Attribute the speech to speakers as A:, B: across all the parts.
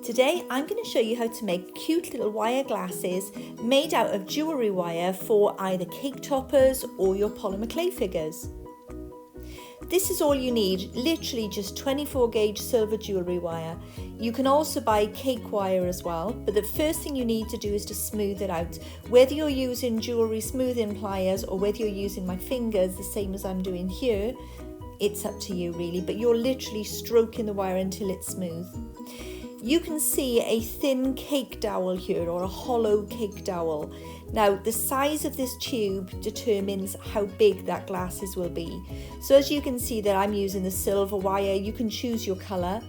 A: Today I'm going to show you how to make cute little wire glasses made out of jewellery wire for either cake toppers or your polymer clay figures. This is all you need, literally just 24 gauge silver jewellery wire. You can also buy cake wire as well, but the first thing you need to do is to smooth it out. Whether you're using jewellery smoothing pliers or whether you're using my fingers, the same as I'm doing here, it's up to you really, but you're literally stroking the wire until it's smooth. You can see a thin cake dowel here, or a hollow cake dowel. Now the size of this tube determines how big that glasses will be. So as you can see that I'm using the silver wire, you can choose your colour.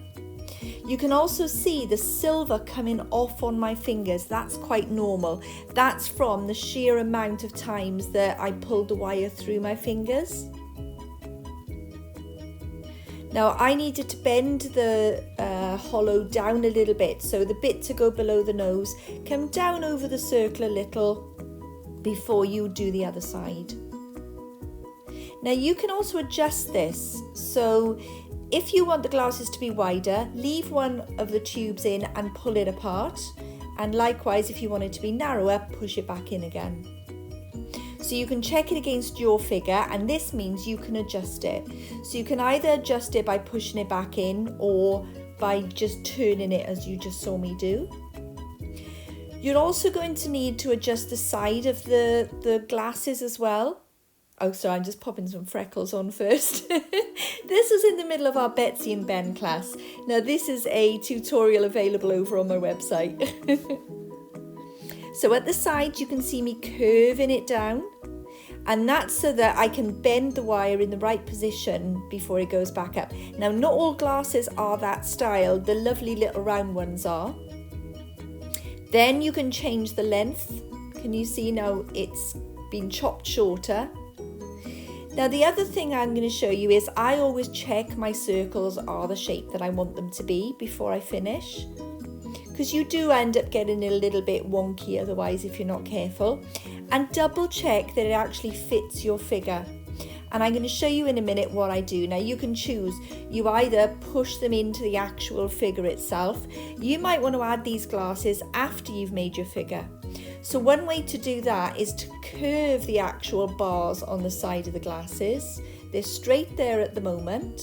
A: You can also see the silver coming off on my fingers. That's quite normal. That's from the sheer amount of times that I pulled the wire through my fingers. Now I needed to bend the hollow down a little bit, so the bit to go below the nose, come down over the circle a little before you do the other side. Now you can also adjust this, so if you want the glasses to be wider, leave one of the tubes in and pull it apart, and likewise if you want it to be narrower, push it back in again. So you can check it against your figure, and this means you can adjust it. So you can either adjust it by pushing it back in or by just turning it as you just saw me do. You're also going to need to adjust the side of the glasses as well. Oh, sorry, I'm just popping some freckles on first. This was in the middle of our Betsy and Ben class. Now this is a tutorial available over on my website. So at the side you can see me curving it down, and that's so that I can bend the wire in the right position before it goes back up. Now not all glasses are that style, the lovely little round ones are. Then you can change the length. Can you see now it's been chopped shorter? Now the other thing I'm going to show you is I always check my circles are the shape that I want them to be before I finish, because you do end up getting a little bit wonky otherwise if you're not careful. And double check that it actually fits your figure. And I'm going to show you in a minute what I do. Now you can choose, you either push them into the actual figure itself. You might want to add these glasses after you've made your figure. So one way to do that is to curve the actual bars on the side of the glasses. They're straight there at the moment.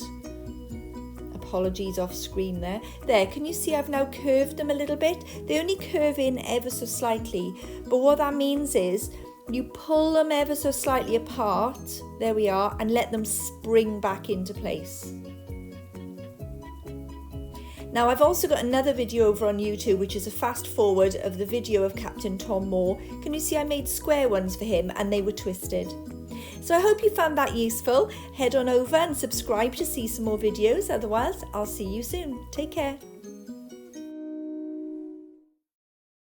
A: Apologies off screen there. There, can you see I've now curved them a little bit? They only curve in ever so slightly, but what that means is you pull them ever so slightly apart, there we are, and let them spring back into place. Now I've also got another video over on YouTube which is a fast forward of the video of Captain Tom Moore. Can you see I made square ones for him and they were twisted. So I hope you found that useful. Head on over and subscribe to see some more videos. Otherwise, I'll see you soon. Take care.